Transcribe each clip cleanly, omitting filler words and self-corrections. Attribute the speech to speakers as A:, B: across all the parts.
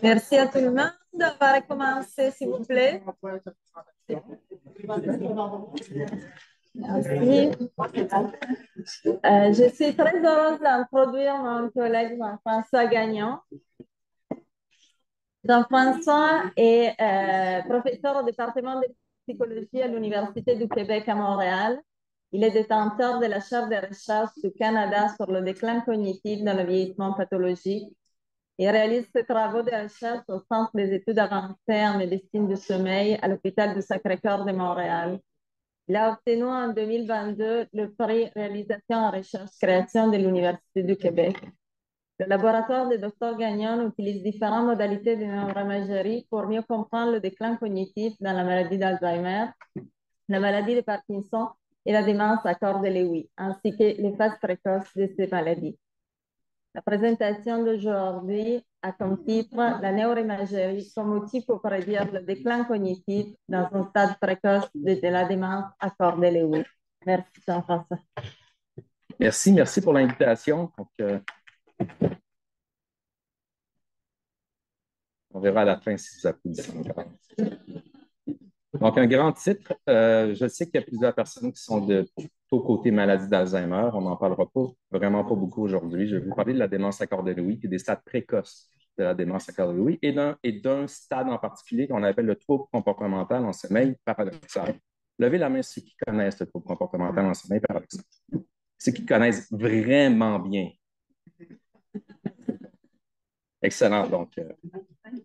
A: Merci à tout le monde. On va recommencer, s'il vous plaît. Merci. Je suis très heureuse d'introduire mon collègue Jean-François Gagnon. Jean-François est professeur au département de psychologie à l'Université du Québec à Montréal. Il est détenteur de la chaire de recherche du Canada sur le déclin cognitif dans le vieillissement pathologique. Il réalise ses travaux de recherche au Centre des études avancées en médecine du sommeil à l'hôpital du Sacré-Cœur de Montréal. Il a obtenu en 2022 le prix Réalisation en recherche-création de l'Université du Québec. Le laboratoire de Dr Gagnon utilise différentes modalités de neuroimagerie pour mieux comprendre le déclin cognitif dans la maladie d'Alzheimer, la maladie de Parkinson et la démence à corps de Lewy, ainsi que les phases précoces de ces maladies. La présentation d'aujourd'hui a comme titre la neuroimagerie comme outil pour prédire le déclin cognitif dans un stade précoce de la démence à corps de Lewy. Merci Jean-François.
B: Merci pour l'invitation. On verra à la fin si vous applaudissez encore. Donc, un grand titre. Je sais qu'il y a plusieurs personnes qui sont de plutôt côté maladie d'Alzheimer. On n'en parlera vraiment pas beaucoup aujourd'hui. Je vais vous parler de la démence à corps de Lewy et des stades précoces de la démence à corps de Lewy et d'un stade en particulier qu'on appelle le trouble comportemental en sommeil paradoxal. Levez la main ceux qui connaissent le trouble comportemental en sommeil paradoxal. Ceux qui connaissent vraiment bien. Excellent. Donc,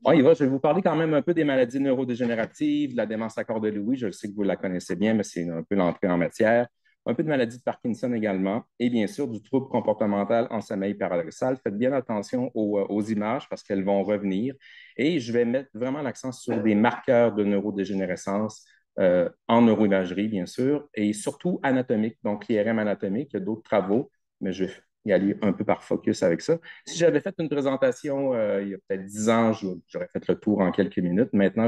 B: on y va. Je vais vous parler quand même un peu des maladies neurodégénératives, de la démence à corps de Lewy. Je sais que vous la connaissez bien, mais c'est un peu l'entrée en matière. Un peu de maladie de Parkinson également. Et bien sûr, du trouble comportemental en sommeil paradoxal. Faites bien attention aux images parce qu'elles vont revenir. Et je vais mettre vraiment l'accent sur des marqueurs de neurodégénérescence en neuroimagerie, bien sûr, et surtout anatomique, donc l'IRM anatomique. Il y a d'autres travaux, mais je vais y aller un peu par focus avec ça. Si j'avais fait une présentation il y a peut-être 10 ans, j'aurais fait le tour en quelques minutes. Maintenant,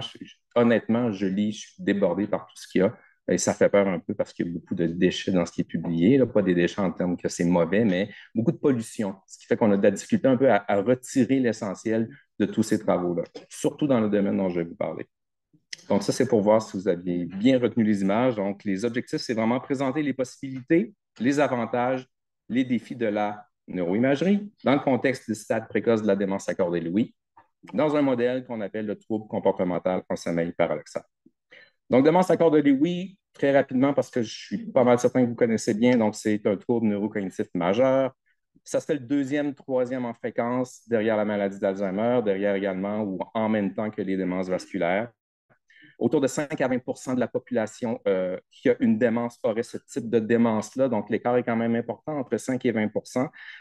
B: honnêtement, je lis, je suis débordé par tout ce qu'il y a. Et ça fait peur un peu parce qu'il y a beaucoup de déchets dans ce qui est publié. Là, pas des déchets en termes que c'est mauvais, mais beaucoup de pollution. Ce qui fait qu'on a de la difficulté un peu à retirer l'essentiel de tous ces travaux-là, surtout dans le domaine dont je vais vous parler. Donc, ça, c'est pour voir si vous aviez bien retenu les images. Donc, les objectifs, c'est vraiment présenter les possibilités, les avantages, les défis de la neuroimagerie dans le contexte du stade précoce de la démence à corps de Lewy, dans un modèle qu'on appelle le trouble comportemental en sommeil paradoxal. Donc, démence à corps de Lewy, très rapidement, parce que je suis pas mal certain que vous connaissez bien, donc c'est un trouble neurocognitif majeur. Ça se fait le deuxième, troisième en fréquence derrière la maladie d'Alzheimer, derrière également ou en même temps que les démences vasculaires. Autour de 5 à 20 de la population qui a une démence aurait ce type de démence-là. Donc, l'écart est quand même important entre 5 et 20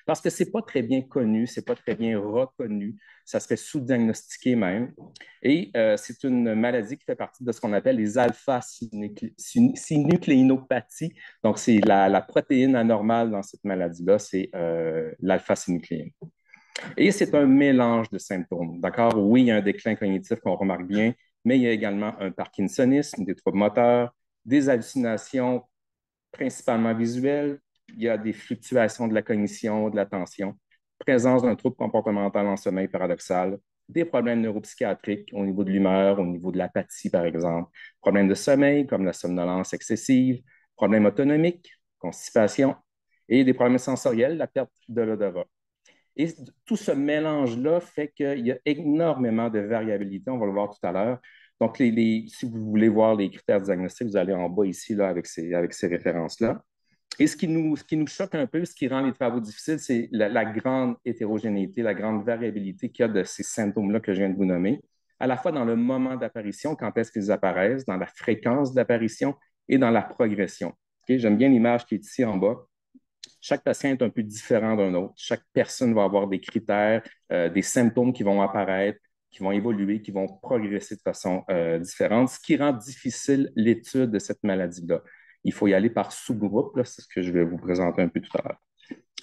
B: parce que ce n'est pas très bien connu, ce n'est pas très bien reconnu. Ça serait sous-diagnostiqué même. Et c'est une maladie qui fait partie de ce qu'on appelle les alpha-synucléinopathies. Donc, c'est la protéine anormale dans cette maladie-là, c'est l'alpha-synucléine. Et c'est un mélange de symptômes. D'accord? Oui, il y a un déclin cognitif qu'on remarque bien, mais il y a également un parkinsonisme, des troubles moteurs, des hallucinations principalement visuelles, il y a des fluctuations de la cognition, de l'attention, présence d'un trouble comportemental en sommeil paradoxal, des problèmes neuropsychiatriques au niveau de l'humeur, au niveau de l'apathie, par exemple, problèmes de sommeil comme la somnolence excessive, problèmes autonomiques, constipation, et des problèmes sensoriels, la perte de l'odorat. Et tout ce mélange-là fait qu'il y a énormément de variabilité, on va le voir tout à l'heure. Donc, si vous voulez voir les critères diagnostiques, vous allez en bas ici là, avec ces références-là. Et ce qui nous choque un peu, ce qui rend les travaux difficiles, c'est la grande hétérogénéité, la grande variabilité qu'il y a de ces symptômes-là que je viens de vous nommer, à la fois dans le moment d'apparition, quand est-ce qu'ils apparaissent, dans la fréquence d'apparition et dans la progression. Okay? J'aime bien l'image qui est ici en bas. Chaque patient est un peu différent d'un autre. Chaque personne va avoir des critères, des symptômes qui vont apparaître, qui vont évoluer, qui vont progresser de façon différente, ce qui rend difficile l'étude de cette maladie-là. Il faut y aller par sous-groupe, c'est ce que je vais vous présenter un peu tout à l'heure.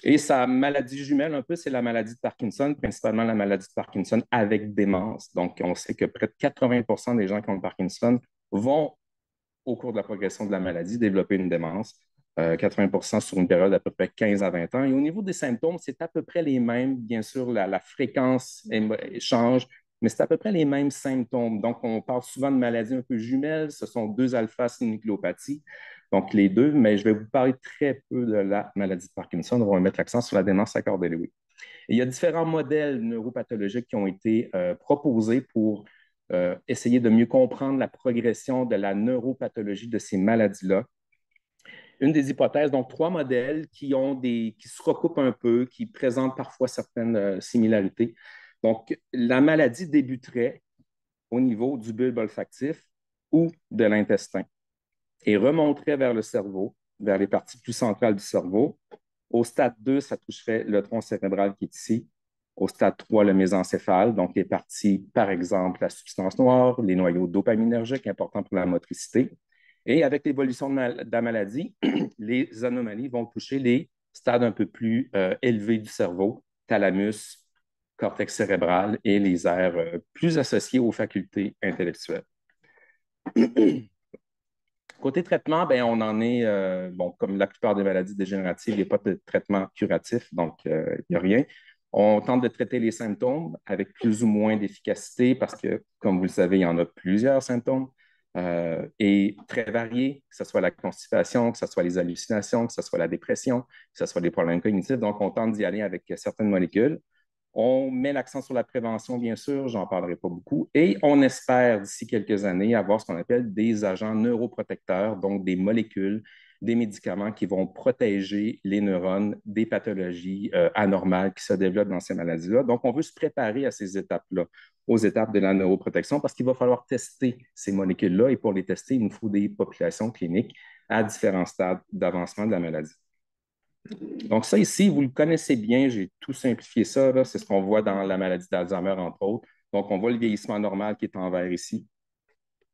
B: Et sa maladie jumelle, un peu, c'est la maladie de Parkinson, principalement la maladie de Parkinson avec démence. Donc, on sait que près de 80 des gens qui ont le Parkinson vont, au cours de la progression de la maladie, développer une démence. 80 sur une période d'à peu près 15 à 20 ans. Et au niveau des symptômes, c'est à peu près les mêmes. Bien sûr, la fréquence change, mais c'est à peu près les mêmes symptômes. Donc, on parle souvent de maladies un peu jumelles. Ce sont deux alpha-synucléopathies, donc les deux, mais je vais vous parler très peu de la maladie de Parkinson. On va mettre l'accent sur la démence accordée-Lewy. Il y a différents modèles neuropathologiques qui ont été proposés pour essayer de mieux comprendre la progression de la neuropathologie de ces maladies-là. Une des hypothèses, donc trois modèles qui se recoupent un peu, qui présentent parfois certaines similarités. Donc, la maladie débuterait au niveau du bulbe olfactif ou de l'intestin et remonterait vers le cerveau, vers les parties plus centrales du cerveau. Au stade 2, ça toucherait le tronc cérébral qui est ici. Au stade 3, le mésencéphale, donc les parties, par exemple, la substance noire, les noyaux dopaminergiques, importants pour la motricité. Et avec l'évolution de la maladie, les anomalies vont toucher les stades un peu plus élevés du cerveau, thalamus, cortex cérébral et les aires plus associées aux facultés intellectuelles. Côté traitement, ben, on en est, bon, comme la plupart des maladies dégénératives, il n'y a pas de traitement curatif, donc il n'y a rien. On tente de traiter les symptômes avec plus ou moins d'efficacité parce que, comme vous le savez, il y en a plusieurs symptômes et très variés, que ce soit la constipation, que ce soit les hallucinations, que ce soit la dépression, que ce soit des problèmes cognitifs. Donc, on tente d'y aller avec certaines molécules. On met l'accent sur la prévention, bien sûr, j'en parlerai pas beaucoup, et on espère d'ici quelques années avoir ce qu'on appelle des agents neuroprotecteurs, donc des molécules, des médicaments qui vont protéger les neurones des pathologies anormales qui se développent dans ces maladies-là. Donc, on veut se préparer à ces étapes-là, aux étapes de la neuroprotection, parce qu'il va falloir tester ces molécules-là, et pour les tester, il nous faut des populations cliniques à différents stades d'avancement de la maladie. Donc, ça ici, vous le connaissez bien, j'ai tout simplifié ça, c'est ce qu'on voit dans la maladie d'Alzheimer, entre autres. Donc, on voit le vieillissement normal qui est en vert ici.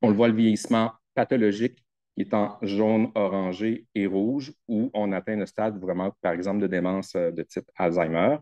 B: On le voit le vieillissement pathologique qui est en jaune, orangé et rouge, où on atteint le stade vraiment, par exemple, de démence de type Alzheimer.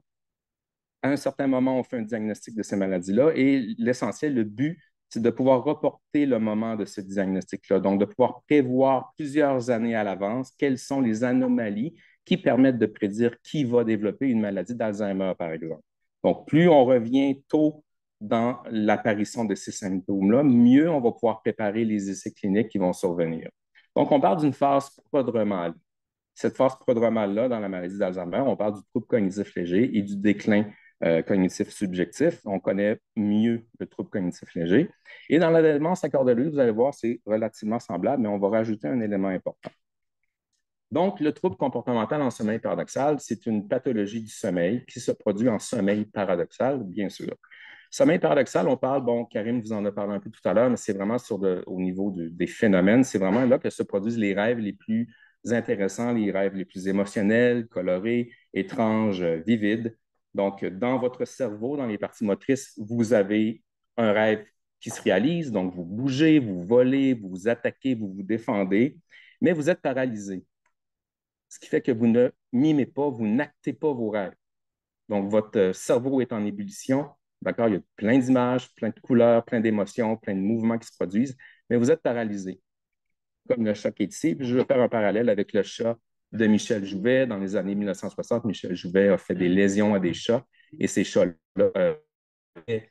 B: À un certain moment, on fait un diagnostic de ces maladies-là et l'essentiel, le but, c'est de pouvoir reporter le moment de ce diagnostic-là. Donc, de pouvoir prévoir plusieurs années à l'avance quelles sont les anomalies qui permettent de prédire qui va développer une maladie d'Alzheimer, par exemple. Donc, plus on revient tôt dans l'apparition de ces symptômes-là, mieux on va pouvoir préparer les essais cliniques qui vont survenir. Donc, on parle d'une phase prodromale. Cette phase prodromale-là, dans la maladie d'Alzheimer, on parle du trouble cognitif léger et du déclin cognitif subjectif. On connaît mieux le trouble cognitif léger. Et dans la démence accordée, vous allez voir, c'est relativement semblable, mais on va rajouter un élément important. Donc, le trouble comportemental en sommeil paradoxal, c'est une pathologie du sommeil qui se produit en sommeil paradoxal, bien sûr. Sommeil paradoxal, on parle, bon, Karim vous en a parlé un peu tout à l'heure, mais c'est vraiment au niveau des phénomènes, c'est vraiment là que se produisent les rêves les plus intéressants, les rêves les plus émotionnels, colorés, étranges, vivides. Donc, dans votre cerveau, dans les parties motrices, vous avez un rêve qui se réalise, donc vous bougez, vous volez, vous vous attaquez, vous vous défendez, mais vous êtes paralysé. Ce qui fait que vous ne mimez pas, vous n'actez pas vos rêves. Donc, votre cerveau est en ébullition, d'accord? Il y a plein d'images, plein de couleurs, plein d'émotions, plein de mouvements qui se produisent, mais vous êtes paralysé, comme le chat qui est ici. Puis je vais faire un parallèle avec le chat de Michel Jouvet. Dans les années 1960, Michel Jouvet a fait des lésions à des chats, et ces chats-là,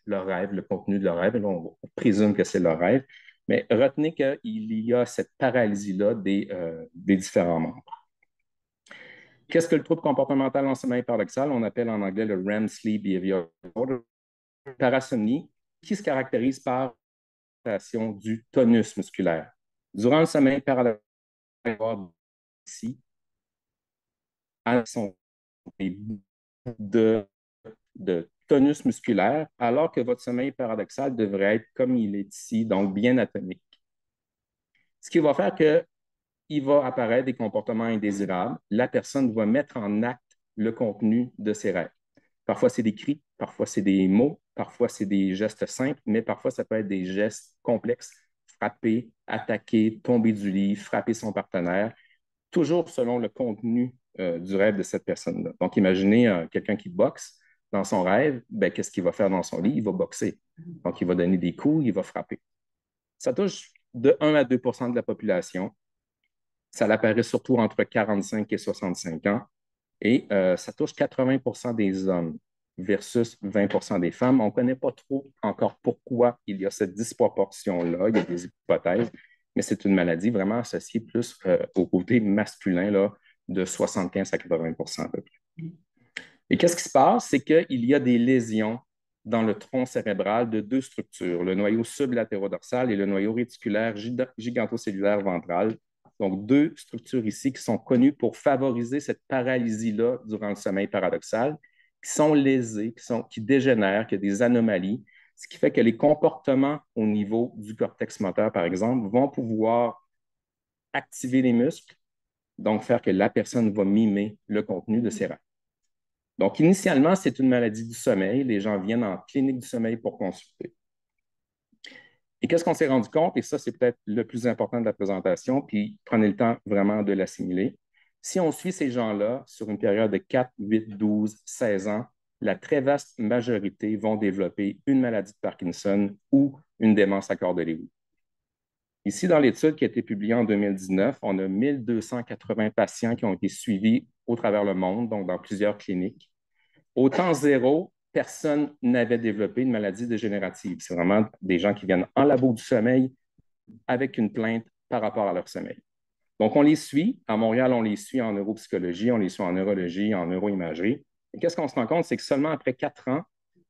B: leur rêve, le contenu de leur rêve. Là, on présume que c'est leur rêve, mais retenez qu'il y a cette paralysie-là des différents membres. Qu'est-ce que le trouble comportemental en sommeil paradoxal? On appelle en anglais le REM Sleep Behavior Disorder. Parasomnie, qui se caractérise par l'augmentation du tonus musculaire. Durant le sommeil paradoxal, ici, sont de, de tonus musculaire, alors que votre sommeil paradoxal devrait être comme il est ici, donc bien atomique. Ce qui va faire qu'il va apparaître des comportements indésirables. La personne va mettre en acte le contenu de ses rêves. Parfois, c'est des cris, parfois, c'est des mots, parfois, c'est des gestes simples, mais parfois, ça peut être des gestes complexes. Frapper, attaquer, tomber du lit, frapper son partenaire, toujours selon le contenu du rêve de cette personne-là. Donc, imaginez quelqu'un qui boxe dans son rêve, ben, qu'est-ce qu'il va faire dans son lit? Il va boxer. Donc, il va donner des coups, il va frapper. Ça touche de 1 à 2 de la population. Ça apparaît surtout entre 45 et 65 ans. Et ça touche 80 des hommes. versus 20 des femmes. On ne connaît pas trop encore pourquoi il y a cette disproportion-là. Il y a des hypothèses, mais c'est une maladie vraiment associée plus au côté masculin là, de 75 à 80 à peu près. Et qu'est-ce qui se passe? C'est qu'il y a des lésions dans le tronc cérébral de deux structures, le noyau sublatérodorsal et le noyau réticulaire gigantocellulaire ventral. Donc, deux structures ici qui sont connues pour favoriser cette paralysie-là durant le sommeil paradoxal, qui sont lésées, qui dégénèrent, qui ont des anomalies, ce qui fait que les comportements au niveau du cortex moteur, par exemple, vont pouvoir activer les muscles, donc faire que la personne va mimer le contenu de ses rêves. Donc, initialement, c'est une maladie du sommeil. Les gens viennent en clinique du sommeil pour consulter. Et qu'est-ce qu'on s'est rendu compte? Et ça, c'est peut-être le plus important de la présentation, puis prenez le temps vraiment de l'assimiler. Si on suit ces gens-là sur une période de 4, 8, 12, 16 ans, la très vaste majorité vont développer une maladie de Parkinson ou une démence à corps de Lewy. Ici, dans l'étude qui a été publiée en 2019, on a 1280 patients qui ont été suivis au travers le monde, donc dans plusieurs cliniques. Au temps zéro, personne n'avait développé une maladie dégénérative. C'est vraiment des gens qui viennent en labo du sommeil avec une plainte par rapport à leur sommeil. Donc, on les suit. À Montréal, on les suit en neuropsychologie, on les suit en neurologie, en neuroimagerie. Et qu'est-ce qu'on se rend compte? C'est que seulement après 4 ans,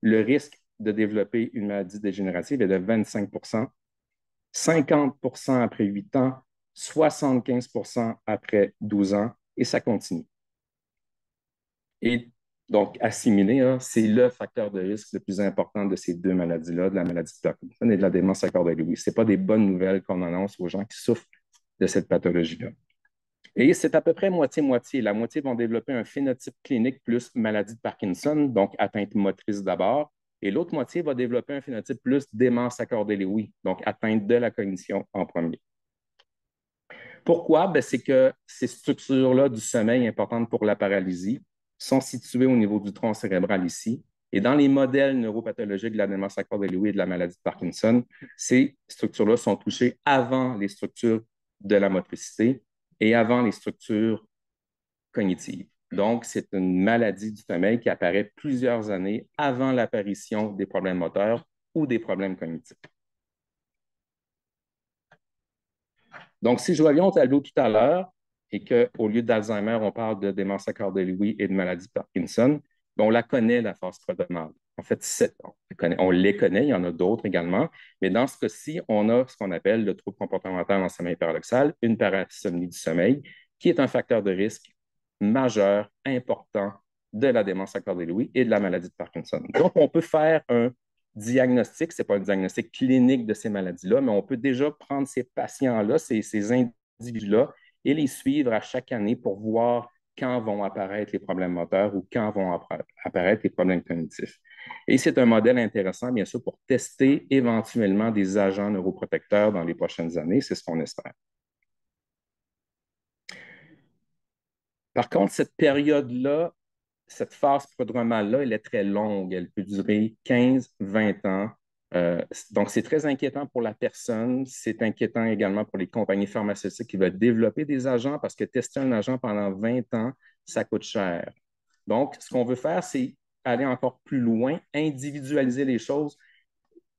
B: le risque de développer une maladie dégénérative est de 25 50 après 8 ans, 75 après 12 ans, et ça continue. Et donc, assimiler, hein, c'est le facteur de risque le plus important de ces deux maladies-là, de la maladie de Parkinson et de la démence à corps de Lewy. Ce n'est pas des bonnes nouvelles qu'on annonce aux gens qui souffrent de cette pathologie-là. Et c'est à peu près moitié-moitié. La moitié vont développer un phénotype clinique plus maladie de Parkinson, donc atteinte motrice d'abord, et l'autre moitié va développer un phénotype plus démence à corps de Lewy, donc atteinte de la cognition en premier. Pourquoi? C'est que ces structures-là du sommeil importantes pour la paralysie sont situées au niveau du tronc cérébral ici. Et dans les modèles neuropathologiques de la démence à corps de Lewy et de la maladie de Parkinson, ces structures-là sont touchées avant les structures de la motricité et avant les structures cognitives. Donc, c'est une maladie du sommeil qui apparaît plusieurs années avant l'apparition des problèmes moteurs ou des problèmes cognitifs. Donc, si je reviens au tableau tout à l'heure et qu'au lieu d'Alzheimer, on parle de démence à corps de Lewy et de maladie de Parkinson, on la connaît, la phase prodromale. En fait, on les connaît, il y en a d'autres également, mais dans ce cas-ci, on a ce qu'on appelle le trouble comportemental en sommeil paradoxal, une parasomnie du sommeil, qui est un facteur de risque majeur, important de la démence à corps de Lewy et de la maladie de Parkinson. Donc, on peut faire un diagnostic, ce n'est pas un diagnostic clinique de ces maladies-là, mais on peut déjà prendre ces patients-là, ces individus-là, et les suivre à chaque année pour voir quand vont apparaître les problèmes moteurs ou quand vont apparaître les problèmes cognitifs. Et c'est un modèle intéressant, bien sûr, pour tester éventuellement des agents neuroprotecteurs dans les prochaines années. C'est ce qu'on espère. Par contre, cette période-là, cette phase prodromale-là, elle est très longue. Elle peut durer 15, 20 ans. Donc, c'est très inquiétant pour la personne. C'est inquiétant également pour les compagnies pharmaceutiques qui veulent développer des agents parce que tester un agent pendant 20 ans, ça coûte cher. Donc, ce qu'on veut faire, c'est aller encore plus loin, individualiser les choses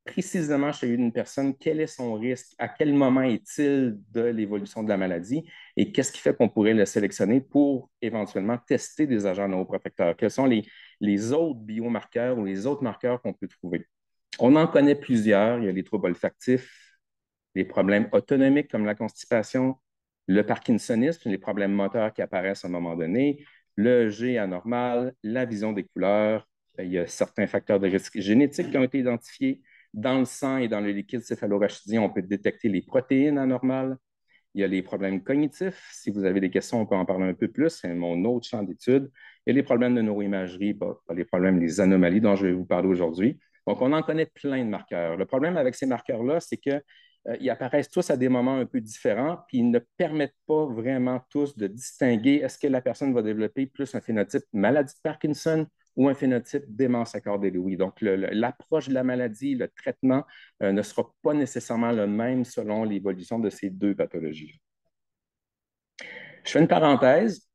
B: précisément chez une personne, quel est son risque, à quel moment est-il de l'évolution de la maladie et qu'est-ce qui fait qu'on pourrait le sélectionner pour éventuellement tester des agents neuroprotecteurs. Quels sont les autres biomarqueurs ou les autres marqueurs qu'on peut trouver? On en connaît plusieurs. Il y a les troubles olfactifs, les problèmes autonomiques comme la constipation, le parkinsonisme, les problèmes moteurs qui apparaissent à un moment donné, le G anormal, la vision des couleurs. Il y a certains facteurs de risque génétiques qui ont été identifiés. Dans le sang et dans le liquide céphalorachidien, on peut détecter les protéines anormales. Il y a les problèmes cognitifs. Si vous avez des questions, on peut en parler un peu plus. C'est mon autre champ d'étude. Il y a les problèmes de neuroimagerie, pas les problèmes, les anomalies dont je vais vous parler aujourd'hui. Donc, on en connaît plein de marqueurs. Le problème avec ces marqueurs-là, c'est qu'ils apparaissent tous à des moments un peu différents, puis ils ne permettent pas vraiment tous de distinguer est-ce que la personne va développer plus un phénotype maladie de Parkinson ou un phénotype démence à corps de Lewy. Donc, l'approche de la maladie, le traitement ne sera pas nécessairement le même selon l'évolution de ces deux pathologies. Je fais une parenthèse.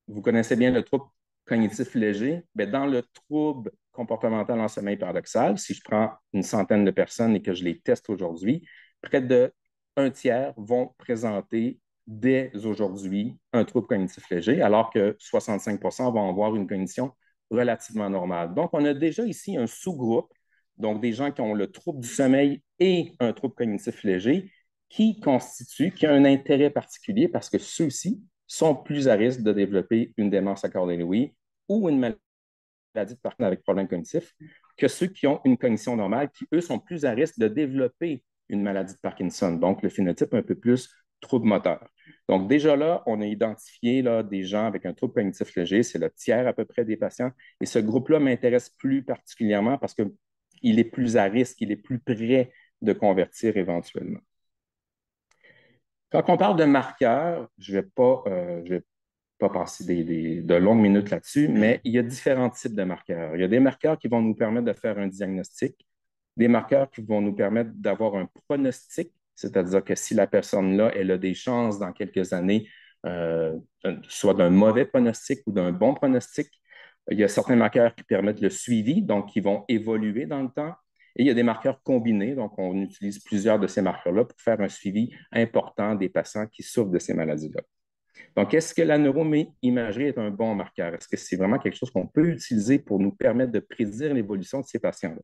B: Vous connaissez bien le trouble cognitif léger. Bien, dans le trouble comportemental en sommeil paradoxal, si je prends une centaine de personnes et que je les teste aujourd'hui, près de un tiers vont présenter dès aujourd'hui un trouble cognitif léger, alors que 65 vont avoir une cognition relativement normale. Donc, on a déjà ici un sous-groupe, donc des gens qui ont le trouble du sommeil et un trouble cognitif léger, qui a un intérêt particulier parce que ceux-ci sont plus à risque de développer une démence à corps de Lewy ou une maladie de Parkinson avec problème cognitif que ceux qui ont une cognition normale, qui, eux, sont plus à risque de développer une maladie de Parkinson. Donc, le phénotype un peu plus trouble moteur. Donc, déjà là, on a identifié là, des gens avec un trouble cognitif léger, c'est le tiers à peu près des patients. Et ce groupe-là m'intéresse plus particulièrement parce qu'il est plus à risque, il est plus près de convertir éventuellement. Quand on parle de marqueurs, je ne vais pas passer de longues minutes là-dessus, mais il y a différents types de marqueurs. Il y a des marqueurs qui vont nous permettre de faire un diagnostic, des marqueurs qui vont nous permettre d'avoir un pronostic, c'est-à-dire que si la personne-là, elle a des chances dans quelques années, soit d'un mauvais pronostic ou d'un bon pronostic. Il y a certains marqueurs qui permettent le suivi, donc qui vont évoluer dans le temps. Et il y a des marqueurs combinés, donc on utilise plusieurs de ces marqueurs-là pour faire un suivi important des patients qui souffrent de ces maladies-là. Donc, est-ce que la neuroimagerie est un bon marqueur? Est-ce que c'est vraiment quelque chose qu'on peut utiliser pour nous permettre de prédire l'évolution de ces patients-là?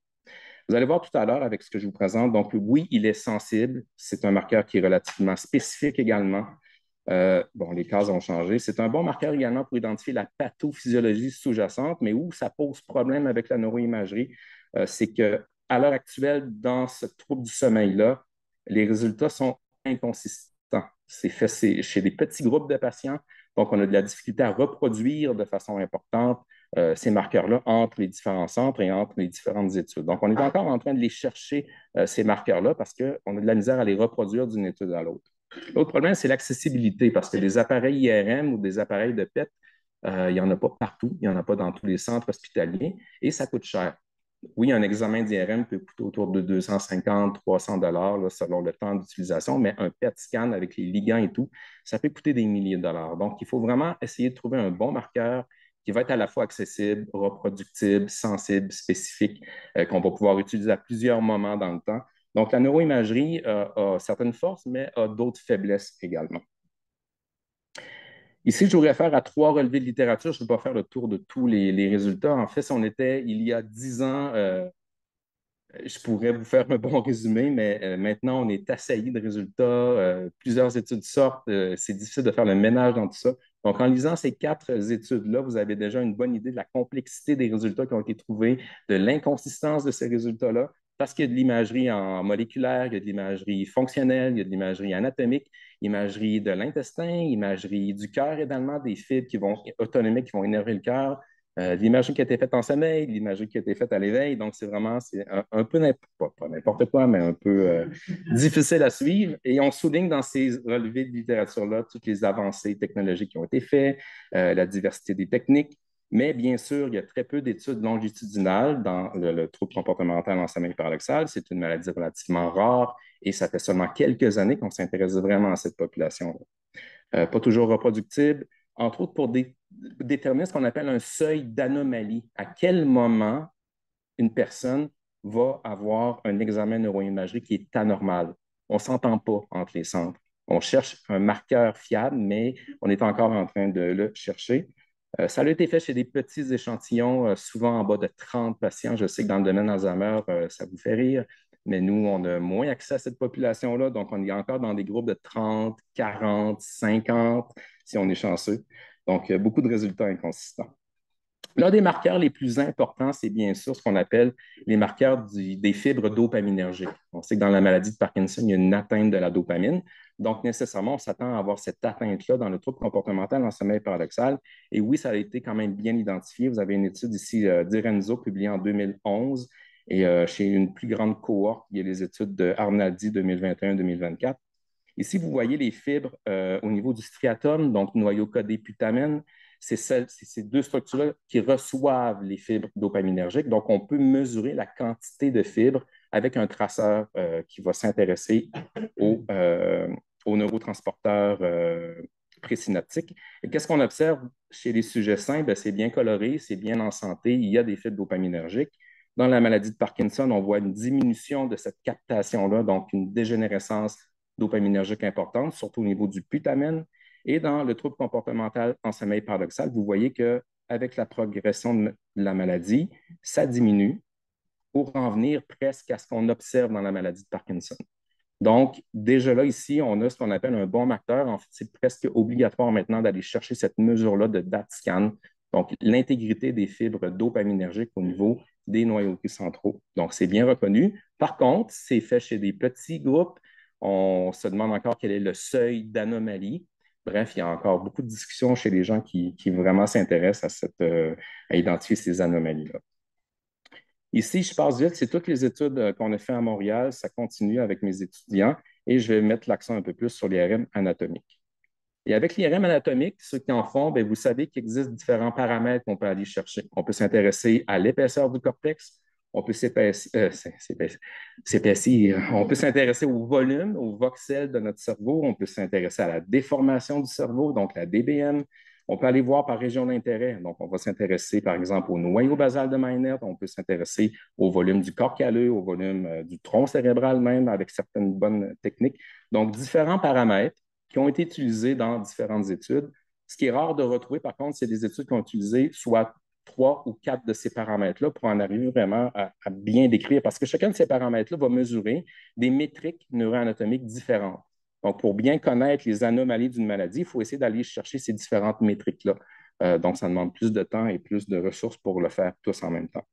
B: Vous allez voir tout à l'heure avec ce que je vous présente. Donc, oui, il est sensible. C'est un marqueur qui est relativement spécifique également. Bon, les cases ont changé. C'est un bon marqueur également pour identifier la pathophysiologie sous-jacente, mais où ça pose problème avec la neuroimagerie, c'est qu'à l'heure actuelle, dans ce trouble du sommeil-là, les résultats sont inconsistants. C'est fait chez des petits groupes de patients, donc on a de la difficulté à reproduire de façon importante ces marqueurs-là entre les différents centres et entre les différentes études. Donc, on est encore en train de les chercher, ces marqueurs-là, parce qu'on a de la misère à les reproduire d'une étude à l'autre. L'autre problème, c'est l'accessibilité, parce que des appareils IRM ou des appareils de PET, il n'y en a pas partout, il n'y en a pas dans tous les centres hospitaliers, et ça coûte cher. Oui, un examen d'IRM peut coûter autour de 250, 300 dollars selon le temps d'utilisation, mais un PET scan avec les ligands et tout, ça peut coûter des milliers de dollars. Donc, il faut vraiment essayer de trouver un bon marqueur qui va être à la fois accessible, reproductible, sensible, spécifique, qu'on va pouvoir utiliser à plusieurs moments dans le temps. Donc, la neuroimagerie a certaines forces, mais a d'autres faiblesses également. Ici, je voudrais faire à 3 relevés de littérature. Je ne vais pas faire le tour de tous les résultats. En fait, si on était il y a 10 ans, je pourrais vous faire un bon résumé, mais maintenant, on est assailli de résultats. Plusieurs études sortent. C'est difficile de faire le ménage dans tout ça. Donc, en lisant ces 4 études-là, vous avez déjà une bonne idée de la complexité des résultats qui ont été trouvés, de l'inconsistance de ces résultats-là, parce qu'il y a de l'imagerie en moléculaire, il y a de l'imagerie fonctionnelle, il y a de l'imagerie anatomique, imagerie de l'intestin, imagerie du cœur également, des fibres autonomiques qui vont énerver le cœur, l'imagerie qui a été faite en sommeil, l'imagerie qui a été faite à l'éveil. Donc, c'est un peu pas n'importe quoi, mais un peu difficile à suivre. Et on souligne dans ces relevés de littérature-là toutes les avancées technologiques qui ont été faites, la diversité des techniques. Mais bien sûr, il y a très peu d'études longitudinales dans le trouble comportemental en sommeil paradoxal. C'est une maladie relativement rare et ça fait seulement quelques années qu'on s'intéresse vraiment à cette population-là. Pas toujours reproductible, entre autres pour déterminer ce qu'on appelle un seuil d'anomalie. À quel moment une personne va avoir un examen neuroimagerie qui est anormal? On ne s'entend pas entre les centres. On cherche un marqueur fiable, mais on est encore en train de le chercher. Ça a été fait chez des petits échantillons, souvent en bas de 30 patients. Je sais que dans le domaine Alzheimer, ça vous fait rire, mais nous, on a moins accès à cette population-là. Donc, on est encore dans des groupes de 30, 40, 50, si on est chanceux. Donc, beaucoup de résultats inconsistants. L'un des marqueurs les plus importants, c'est bien sûr ce qu'on appelle les marqueurs des fibres dopaminergiques. On sait que dans la maladie de Parkinson, il y a une atteinte de la dopamine. Donc, nécessairement, on s'attend à avoir cette atteinte-là dans le trouble comportemental en sommeil paradoxal. Et oui, ça a été quand même bien identifié. Vous avez une étude ici d'Irenzo publiée en 2011 et chez une plus grande cohorte, il y a les études de Arnaldi 2021-2024. Ici, vous voyez les fibres au niveau du striatum, donc noyau codé putamine. C'est ces 2 structures-là qui reçoivent les fibres dopaminergiques. Donc, on peut mesurer la quantité de fibres avec un traceur qui va s'intéresser aux neurotransporteurs présynaptiques. Et qu'est-ce qu'on observe chez les sujets sains? C'est bien coloré, c'est bien en santé, il y a des fibres dopaminergiques. Dans la maladie de Parkinson, on voit une diminution de cette captation-là, donc une dégénérescence dopaminergique importante, surtout au niveau du putamine. Et dans le trouble comportemental en sommeil paradoxal, vous voyez qu'avec la progression de la maladie, ça diminue pour en venir presque à ce qu'on observe dans la maladie de Parkinson. Donc, déjà là, ici, on a ce qu'on appelle un bon marqueur. En fait, c'est presque obligatoire maintenant d'aller chercher cette mesure-là de DAT scan, donc l'intégrité des fibres dopaminergiques au niveau des noyaux centraux. Donc, c'est bien reconnu. Par contre, c'est fait chez des petits groupes. On se demande encore quel est le seuil d'anomalie. Bref, il y a encore beaucoup de discussions chez les gens qui vraiment s'intéressent à identifier ces anomalies-là. Ici, je passe vite, c'est toutes les études qu'on a fait à Montréal. Ça continue avec mes étudiants et je vais mettre l'accent un peu plus sur l'IRM anatomique. Et avec l'IRM anatomique, ceux qui en font, bien, vous savez qu'il existe différents paramètres qu'on peut aller chercher. On peut s'intéresser à l'épaisseur du cortex, on peut s'épaissir, on peut s'intéresser au volume, au voxel de notre cerveau, on peut s'intéresser à la déformation du cerveau, donc la DBM. On peut aller voir par région d'intérêt. Donc, on va s'intéresser, par exemple, au noyau basal de Maynard. On peut s'intéresser au volume du corps calleux, au volume du tronc cérébral même, avec certaines bonnes techniques. Donc, différents paramètres qui ont été utilisés dans différentes études. Ce qui est rare de retrouver, par contre, c'est des études qui ont utilisé soit 3 ou 4 de ces paramètres-là pour en arriver vraiment à bien décrire, parce que chacun de ces paramètres-là va mesurer des métriques neuroanatomiques différentes. Donc, pour bien connaître les anomalies d'une maladie, il faut essayer d'aller chercher ces différentes métriques-là. Donc, ça demande plus de temps et plus de ressources pour le faire tous en même temps.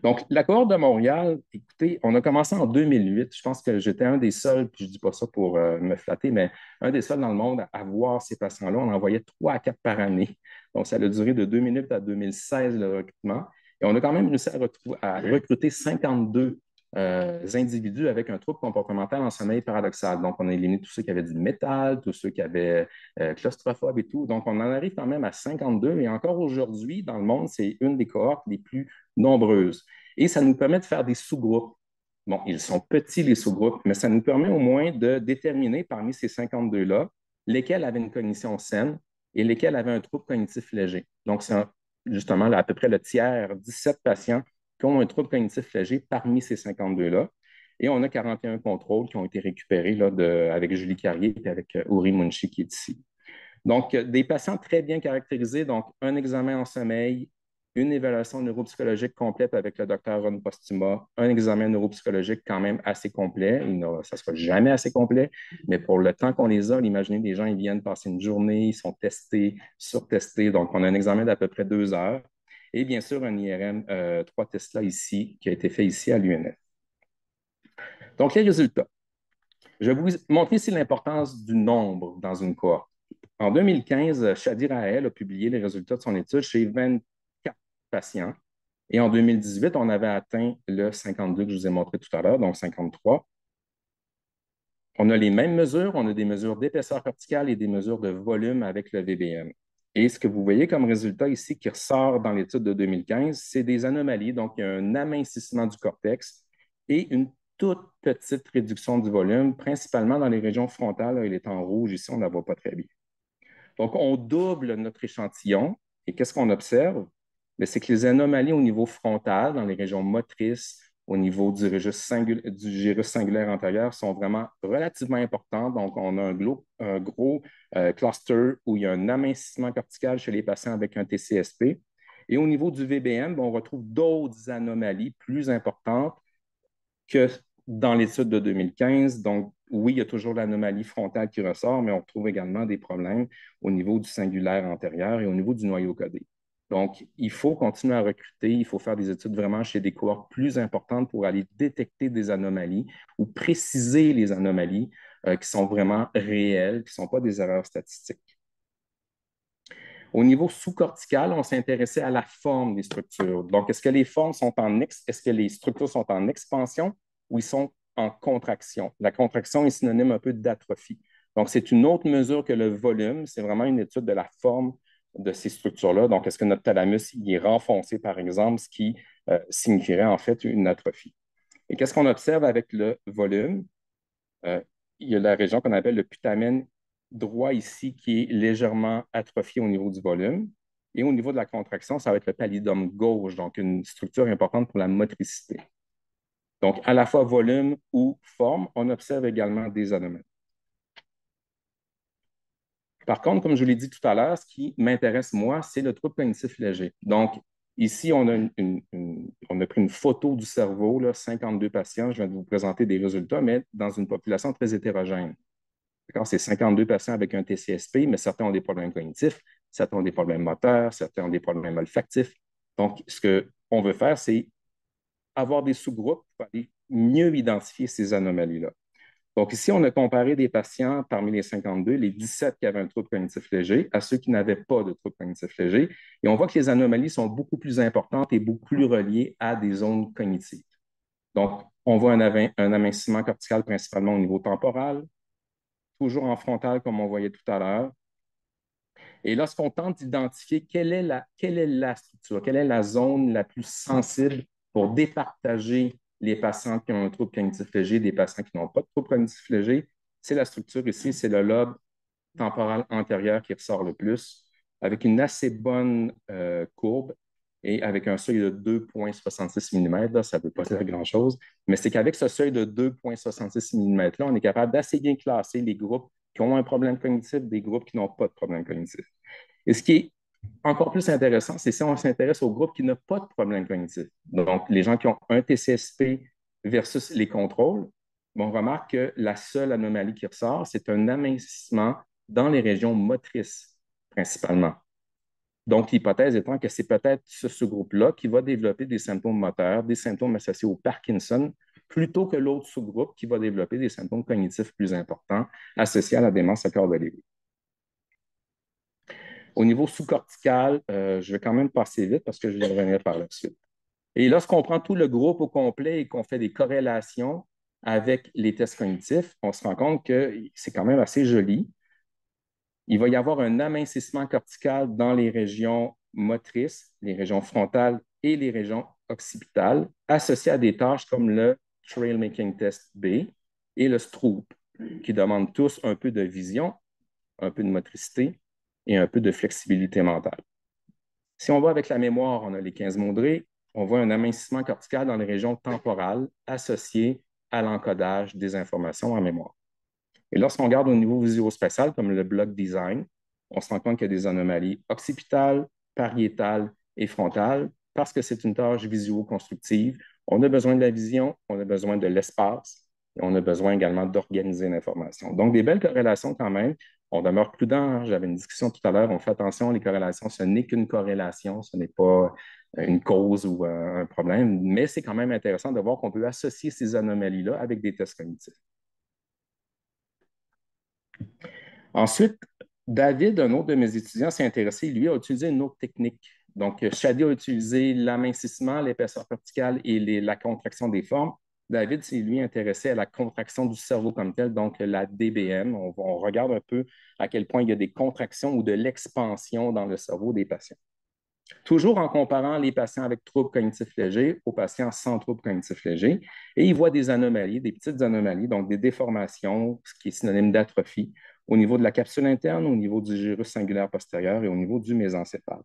B: Donc, la cohorte de Montréal, écoutez, on a commencé en 2008. Je pense que j'étais un des seuls, puis je ne dis pas ça pour me flatter, mais un des seuls dans le monde à voir ces patients-là. On en voyait 3 à 4 par année. Donc, ça a duré de 2008 à 2016, le recrutement. Et on a quand même réussi à recruter 52 individus avec un trouble comportemental en sommeil paradoxal. Donc, on a éliminé tous ceux qui avaient du métal, tous ceux qui avaient claustrophobes et tout. Donc, on en arrive quand même à 52. Et encore aujourd'hui, dans le monde, c'est une des cohortes les plus nombreuses. Et ça nous permet de faire des sous-groupes. Bon, ils sont petits, les sous-groupes, mais ça nous permet au moins de déterminer parmi ces 52-là lesquels avaient une cognition saine et lesquels avaient un trouble cognitif léger. Donc, c'est justement là, à peu près le tiers, 17 patients qui ont un trouble cognitif léger parmi ces 52-là. Et on a 41 contrôles qui ont été récupérés là, avec Julie Carrier et avec Uri Munshi qui est ici. Donc, des patients très bien caractérisés, donc un examen en sommeil, une évaluation neuropsychologique complète avec le docteur Ron Postuma, un examen neuropsychologique quand même assez complet. Ça ne sera jamais assez complet, mais pour le temps qu'on les a, imaginez des gens, ils viennent passer une journée, ils sont testés, surtestés. Donc, on a un examen d'à peu près 2 heures. Et bien sûr, un IRM 3 Tesla ici, qui a été fait ici à l'UNF. Donc, les résultats. Je vais vous montrer ici l'importance du nombre dans une cohorte. En 2015, Shadi Rahel a publié les résultats de son étude chez 24 patients. Et en 2018, on avait atteint le 52 que je vous ai montré tout à l'heure, donc 53. On a les mêmes mesures, on a des mesures d'épaisseur corticale et des mesures de volume avec le VBM. Et ce que vous voyez comme résultat ici qui ressort dans l'étude de 2015, c'est des anomalies. Donc, il y a un amincissement du cortex et une toute petite réduction du volume, principalement dans les régions frontales. Là, il est en rouge ici, on ne la voit pas très bien. Donc, on double notre échantillon. Et qu'est-ce qu'on observe? C'est que les anomalies au niveau frontal, dans les régions motrices, au niveau du gyrus singulaire antérieur, sont vraiment relativement importantes. Donc, on a un gros cluster où il y a un amincissement cortical chez les patients avec un TCSP. Et au niveau du VBM, on retrouve d'autres anomalies plus importantes que dans l'étude de 2015. Donc, oui, il y a toujours l'anomalie frontale qui ressort, mais on retrouve également des problèmes au niveau du singulaire antérieur et au niveau du noyau codé. Donc, il faut continuer à recruter, il faut faire des études vraiment chez des cohortes plus importantes pour aller détecter des anomalies ou préciser les anomalies qui sont vraiment réelles, qui ne sont pas des erreurs statistiques. Au niveau sous-cortical, on s'est intéressé à la forme des structures. Donc, est-ce que les structures sont en expansion ou ils sont en contraction? La contraction est synonyme un peu d'atrophie. Donc, c'est une autre mesure que le volume. C'est vraiment une étude de la forme de ces structures-là. Donc, est-ce que notre thalamus est renfoncé, par exemple, ce qui signifierait en fait une atrophie? Et qu'est-ce qu'on observe avec le volume? Il y a la région qu'on appelle le putamen droit ici qui est légèrement atrophié au niveau du volume. Et au niveau de la contraction, ça va être le pallidum gauche, donc une structure importante pour la motricité. Donc, à la fois volume ou forme, on observe également des anomalies. Par contre, comme je vous l'ai dit tout à l'heure, ce qui m'intéresse, moi, c'est le trouble cognitif léger. Donc, ici, on a pris une photo du cerveau, là, 52 patients. Je viens de vous présenter des résultats, mais dans une population très hétérogène. C'est 52 patients avec un TCSP, mais certains ont des problèmes cognitifs, certains ont des problèmes moteurs, certains ont des problèmes olfactifs. Donc, ce qu'on veut faire, c'est avoir des sous-groupes pour aller mieux identifier ces anomalies-là. Donc, ici, on a comparé des patients parmi les 52, les 17 qui avaient un trouble cognitif léger, à ceux qui n'avaient pas de trouble cognitif léger. Et on voit que les anomalies sont beaucoup plus importantes et beaucoup plus reliées à des zones cognitives. Donc, on voit un amincissement cortical principalement au niveau temporal, toujours en frontal comme on voyait tout à l'heure. Et lorsqu'on tente d'identifier quelle est la structure, quelle est la zone la plus sensible pour départager les patients qui ont un trouble cognitif léger des patients qui n'ont pas de trouble cognitif léger, c'est la structure ici, c'est le lobe temporal antérieur qui ressort le plus, avec une assez bonne courbe et avec un seuil de 2,66 mm. Ça ne veut pas dire grand-chose, mais c'est qu'avec ce seuil de 2,66 mm-là, on est capable d'assez bien classer les groupes qui ont un problème cognitif des groupes qui n'ont pas de problème cognitif. Et ce qui est encore plus intéressant, c'est si on s'intéresse aux groupes qui n'ont pas de problème cognitif. Donc, les gens qui ont un TCSP versus les contrôles, on remarque que la seule anomalie qui ressort, c'est un amincissement dans les régions motrices, principalement. Donc, l'hypothèse étant que c'est peut-être ce sous-groupe-là qui va développer des symptômes moteurs, des symptômes associés au Parkinson, plutôt que l'autre sous-groupe qui va développer des symptômes cognitifs plus importants associés à la démence à corps de Lewy. Au niveau sous-cortical, je vais quand même passer vite parce que je vais revenir par la suite. Et lorsqu'on prend tout le groupe au complet et qu'on fait des corrélations avec les tests cognitifs, on se rend compte que c'est quand même assez joli. Il va y avoir un amincissement cortical dans les régions motrices, les régions frontales et les régions occipitales, associées à des tâches comme le Trail Making Test B et le Stroop, qui demandent tous un peu de vision, un peu de motricité et un peu de flexibilité mentale. Si on va avec la mémoire, on a les 15 Maudrey, on voit un amincissement cortical dans les régions temporales associées à l'encodage des informations en mémoire. Et lorsqu'on regarde au niveau visuospatial, comme le bloc design, on se rend compte qu'il y a des anomalies occipitales, pariétales et frontales parce que c'est une tâche visuo-constructive. On a besoin de la vision, on a besoin de l'espace et on a besoin également d'organiser l'information. Donc, des belles corrélations quand même. On demeure prudent. J'avais une discussion tout à l'heure. On fait attention, les corrélations, ce n'est qu'une corrélation, ce n'est pas une cause ou un problème, mais c'est quand même intéressant de voir qu'on peut associer ces anomalies-là avec des tests cognitifs. Ensuite, David, un autre de mes étudiants, s'est intéressé, lui, a utilisé une autre technique. Donc, Shadi a utilisé l'amincissement, l'épaisseur corticale et la contraction des formes. David s'est, lui, intéressé à la contraction du cerveau comme tel, donc la DBM. On regarde un peu à quel point il y a des contractions ou de l'expansion dans le cerveau des patients. Toujours en comparant les patients avec troubles cognitifs légers aux patients sans troubles cognitifs légers. Et il voit des anomalies, des petites anomalies, donc des déformations, ce qui est synonyme d'atrophie, au niveau de la capsule interne, au niveau du gyrus singulaire postérieur et au niveau du mésencéphale.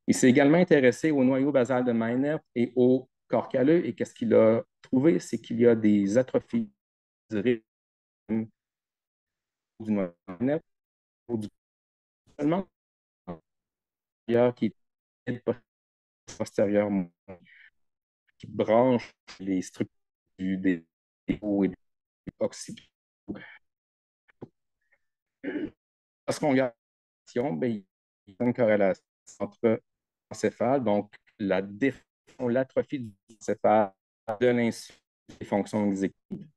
B: Il s'est également intéressé au noyau basal de Meinert et au corps calleux. Et qu'est-ce qu'il a trouvé? C'est qu'il y a des atrophies du rythme du noyau de Meinert, du seulement qui est postérieur, qui branche les structures des hauts et des occipitaux. Lorsqu'on regarde il y a une corrélation entre l'encéphale, donc l'atrophie du encéphale de l'insuffisance des fonctions exécutives.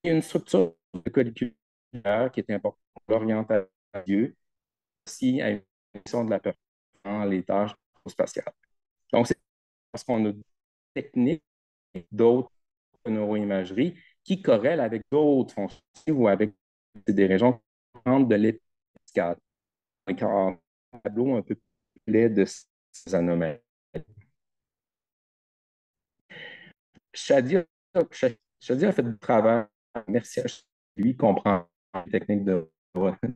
B: Il y a une structure colliculaire qui est importante pour l'orientation des yeux, aussi à une fonction de la performance, les tâches spatiales. Donc, c'est parce qu'on a des techniques, d'autres neuroimagerie qui corrèlent avec d'autres fonctions ou avec des régions de l'épiscale. Un tableau un peu complet de ces anomalies. Shadi a fait du travail. Merci à lui, comprend les techniques de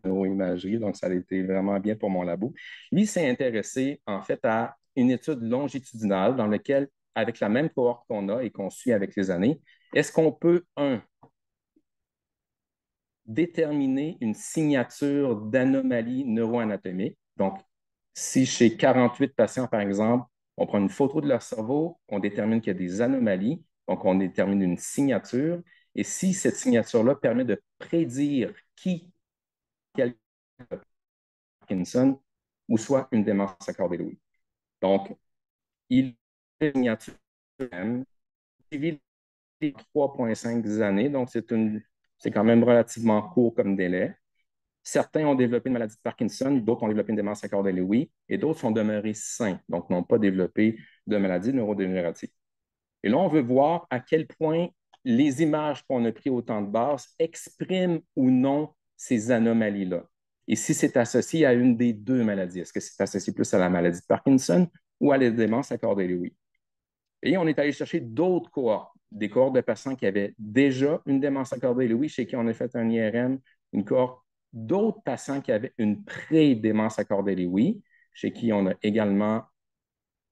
B: neuroimagerie, donc ça a été vraiment bien pour mon labo. Lui s'est intéressé en fait à une étude longitudinale dans laquelle, avec la même cohorte qu'on a et qu'on suit avec les années, est-ce qu'on peut, déterminer une signature d'anomalie neuroanatomique? Donc, si chez 48 patients, par exemple, on prend une photo de leur cerveau, on détermine qu'il y a des anomalies, donc on détermine une signature, et si cette signature-là permet de prédire quel Parkinson ou soit une démence accordée Lewy. Donc, il a une signature suivi les 3,5 années, donc c'est quand même relativement court comme délai. Certains ont développé une maladie de Parkinson, d'autres ont développé une démence accordée Lewy, et d'autres sont demeurés sains, donc n'ont pas développé de maladie neurodégénérative. Et là, on veut voir à quel point les images qu'on a prises au temps de base expriment ou non ces anomalies-là. Et si c'est associé à une des deux maladies, est-ce que c'est associé plus à la maladie de Parkinson ou à la démence accordée Lewy? Et on est allé chercher d'autres cohortes, des cohortes de patients qui avaient déjà une démence accordée Lewy, chez qui on a fait un IRM, une cohorte d'autres patients qui avaient une pré-démence accordée Lewy, chez qui on a également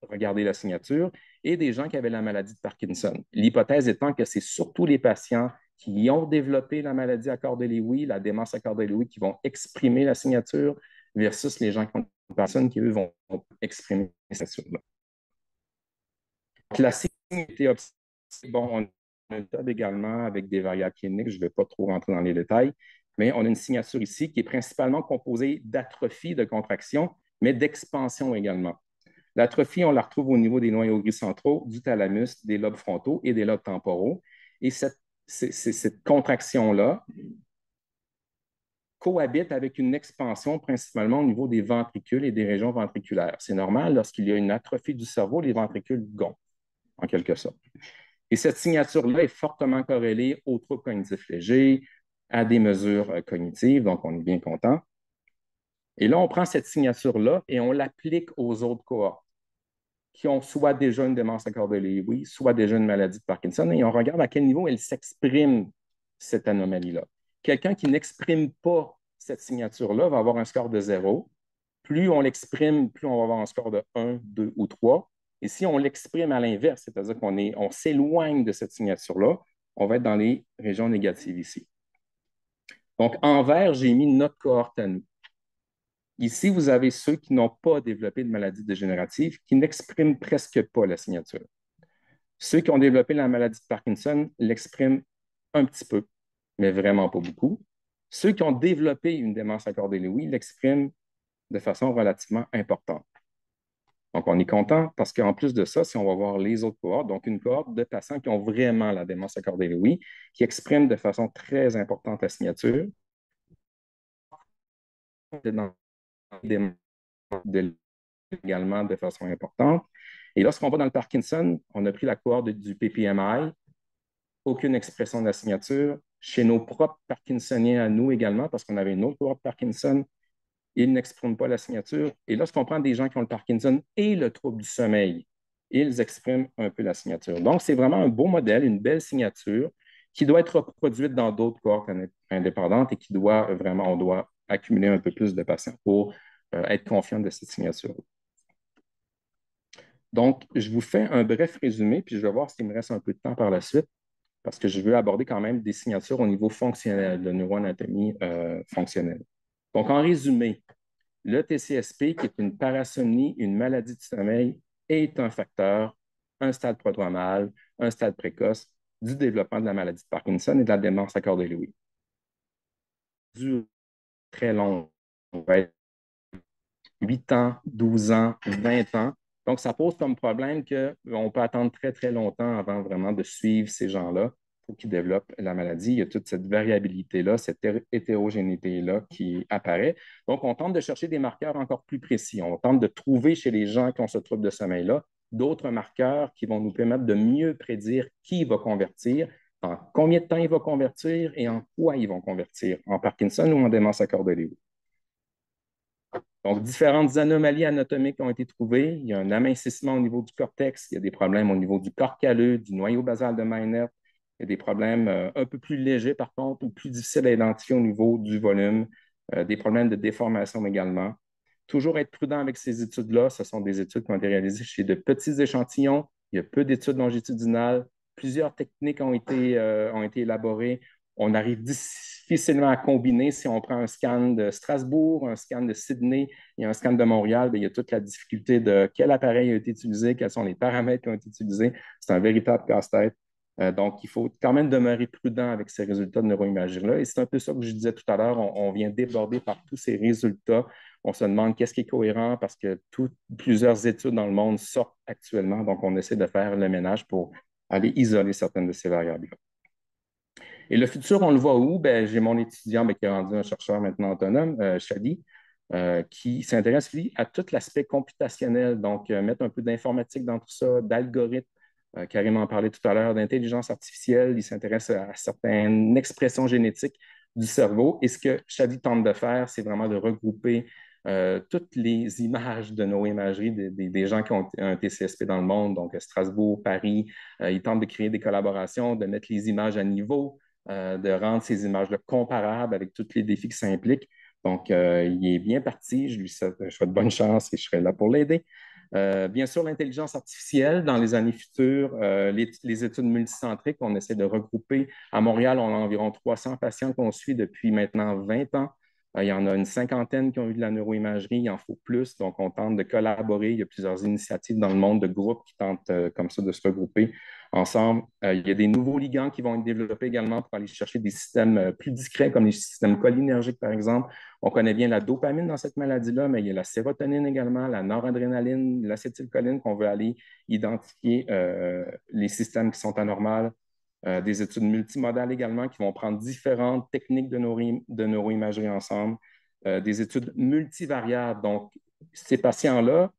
B: regardé la signature, et des gens qui avaient la maladie de Parkinson. L'hypothèse étant que c'est surtout les patients qui ont développé la maladie accordée Lewy, la démence accordée Lewy, qui vont exprimer la signature, versus les gens qui ont Parkinson, qui, eux, vont exprimer cette signature-là. La signature bon, on a une table également avec des variables cliniques, je ne vais pas trop rentrer dans les détails, mais on a une signature ici qui est principalement composée d'atrophie de contraction, mais d'expansion également. L'atrophie, on la retrouve au niveau des noyaux gris centraux, du thalamus, des lobes frontaux et des lobes temporaux. Et cette contraction-là cohabite avec une expansion principalement au niveau des ventricules et des régions ventriculaires. C'est normal, lorsqu'il y a une atrophie du cerveau, les ventricules gonflent, en quelque sorte. Et cette signature-là est fortement corrélée aux troubles cognitifs légers, à des mesures cognitives, donc on est bien content. Et là, on prend cette signature-là et on l'applique aux autres cohortes qui ont soit déjà une démence accordée Lewy, soit déjà une maladie de Parkinson, et on regarde à quel niveau elle s'exprime, cette anomalie-là. Quelqu'un qui n'exprime pas cette signature-là va avoir un score de 0. Plus on l'exprime, plus on va avoir un score de 1, 2 ou 3. Et si on l'exprime à l'inverse, c'est-à-dire qu'on s'éloigne de cette signature-là, on va être dans les régions négatives ici. Donc, en vert, j'ai mis notre cohorte à nous. Ici, vous avez ceux qui n'ont pas développé de maladie dégénérative, qui n'expriment presque pas la signature. Ceux qui ont développé la maladie de Parkinson l'expriment un petit peu, mais vraiment pas beaucoup. Ceux qui ont développé une démence accordée Lewy l'expriment de façon relativement importante. Donc, on est content parce qu'en plus de ça, si on va voir les autres cohortes, donc une cohorte de patients qui ont vraiment la démence accordée Lewy, qui expriment de façon très importante la signature, dans également de façon importante. Et lorsqu'on va dans le Parkinson, on a pris la cohorte du PPMI, aucune expression de la signature. Chez nos propres Parkinsoniens à nous également, parce qu'on avait une autre cohorte Parkinson, ils n'expriment pas la signature. Et lorsqu'on prend des gens qui ont le Parkinson et le trouble du sommeil, ils expriment un peu la signature. Donc, c'est vraiment un beau modèle, une belle signature qui doit être reproduite dans d'autres cohortes indépendantes et qui doit vraiment, on doit accumuler un peu plus de patients pour être confiant de cette signature. Donc, je vous fais un bref résumé, puis je vais voir s'il me reste un peu de temps par la suite, parce que je veux aborder quand même des signatures au niveau fonctionnel, de neuroanatomie fonctionnelle. Donc, en résumé, le TCSP, qui est une parasomnie, une maladie du sommeil, est un facteur, un stade prodromal, un stade précoce du développement de la maladie de Parkinson et de la démence accordée Lewy. Du très long, 8 ans, 12 ans, 20 ans. Donc, ça pose comme problème qu'on peut attendre très, très longtemps avant vraiment de suivre ces gens-là pour qu'ils développent la maladie. Il y a toute cette variabilité-là, cette hétérogénéité-là qui apparaît. Donc, on tente de chercher des marqueurs encore plus précis. On tente de trouver chez les gens qui ont ce trouble de sommeil-là d'autres marqueurs qui vont nous permettre de mieux prédire qui va convertir, en combien de temps il va convertir et en quoi ils vont convertir, en Parkinson ou en démence accordée Lewy. Donc, différentes anomalies anatomiques ont été trouvées. Il y a un amincissement au niveau du cortex, il y a des problèmes au niveau du corps calleux, du noyau basal de Meynert. Il y a des problèmes un peu plus légers, par contre, ou plus difficiles à identifier au niveau du volume, des problèmes de déformation également. Toujours être prudent avec ces études-là. Ce sont des études qui ont été réalisées chez de petits échantillons. Il y a peu d'études longitudinales. Plusieurs techniques ont été élaborées. On arrive difficilement à combiner. Si on prend un scan de Strasbourg, un scan de Sydney et un scan de Montréal, bien, il y a toute la difficulté de quel appareil a été utilisé, quels sont les paramètres qui ont été utilisés. C'est un véritable casse-tête. Donc, il faut quand même demeurer prudent avec ces résultats de neuroimagerie-là. Et c'est un peu ça que je disais tout à l'heure. On vient déborder par tous ces résultats. On se demande qu'est-ce qui est cohérent parce que plusieurs études dans le monde sortent actuellement. Donc, on essaie de faire le ménage pour aller isoler certaines de ces variables-là. Et le futur, on le voit où? Ben, j'ai mon étudiant qui est rendu un chercheur maintenant autonome, Shadi, qui s'intéresse, lui, à tout l'aspect computationnel. Donc, mettre un peu d'informatique dans tout ça, d'algorithmes. Karim en parlait tout à l'heure, d'intelligence artificielle. Il s'intéresse à certaines expressions génétiques du cerveau. Et ce que Shadi tente de faire, c'est vraiment de regrouper toutes les images de neuroimagerie des gens qui ont un TCSP dans le monde, donc Strasbourg, Paris. Il tente de créer des collaborations, de mettre les images à niveau, de rendre ces images-là comparables avec tous les défis que ça implique. Donc, il est bien parti. Je lui souhaite bonne chance et je serai là pour l'aider. Bien sûr, l'intelligence artificielle dans les années futures, les études multicentriques, on essaie de regrouper. À Montréal, on a environ 300 patients qu'on suit depuis maintenant 20 ans. Il y en a une cinquantaine qui ont eu de la neuroimagerie, il en faut plus. Donc, on tente de collaborer. Il y a plusieurs initiatives dans le monde de groupes qui tentent comme ça de se regrouper ensemble. Il y a des nouveaux ligands qui vont être développés également pour aller chercher des systèmes plus discrets, comme les systèmes cholinergiques, par exemple. On connaît bien la dopamine dans cette maladie-là, mais il y a la sérotonine également, la noradrénaline, l'acétylcholine, qu'on veut aller identifier les systèmes qui sont anormaux. Des études multimodales également qui vont prendre différentes techniques de neuroimagerie ensemble. Des études multivariables. Donc, ces patients-là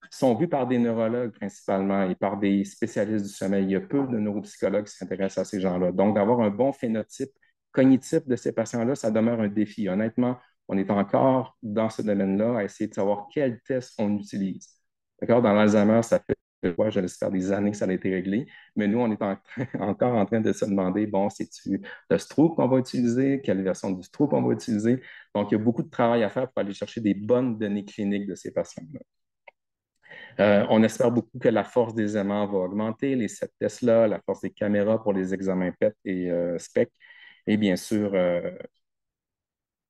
B: sont vus par des neurologues principalement et par des spécialistes du sommeil. Il y a peu de neuropsychologues qui s'intéressent à ces gens-là. Donc, d'avoir un bon phénotype cognitif de ces patients-là, ça demeure un défi. Honnêtement, on est encore dans ce domaine-là à essayer de savoir quel test on utilise. D'accord? Dans l'Alzheimer, ça fait, je l'espère, des années que ça a été réglé, mais nous, on est encore en train de se demander, bon, c'est-tu le Stroop qu'on va utiliser? Quelle version du Stroop on va utiliser? Donc, il y a beaucoup de travail à faire pour aller chercher des bonnes données cliniques de ces patients-là. On espère beaucoup que la force des aimants va augmenter, les 7 Tesla, la force des caméras pour les examens PET et SPEC, et bien sûr,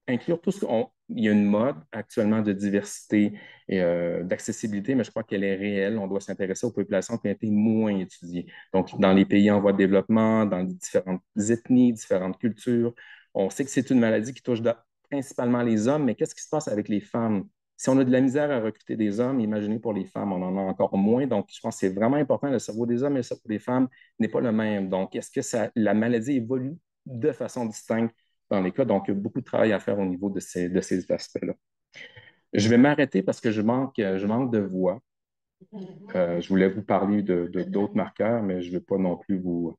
B: inclure tout ce qu'on. Il y a une mode actuellement de diversité et d'accessibilité, mais je crois qu'elle est réelle. On doit s'intéresser aux populations qui ont été moins étudiées. Donc, dans les pays en voie de développement, dans les différentes ethnies, différentes cultures, on sait que c'est une maladie qui touche principalement les hommes, mais qu'est-ce qui se passe avec les femmes? Si on a de la misère à recruter des hommes, imaginez pour les femmes, on en a encore moins. Donc, je pense que c'est vraiment important. Le cerveau des hommes et le cerveau des femmes n'est pas le même. Donc, est-ce que la maladie évolue de façon distincte dans les cas? Donc, il y a beaucoup de travail à faire au niveau de ces aspects-là. Je vais m'arrêter parce que je manque de voix. Je voulais vous parler d'autres marqueurs, mais je ne veux pas non plus vous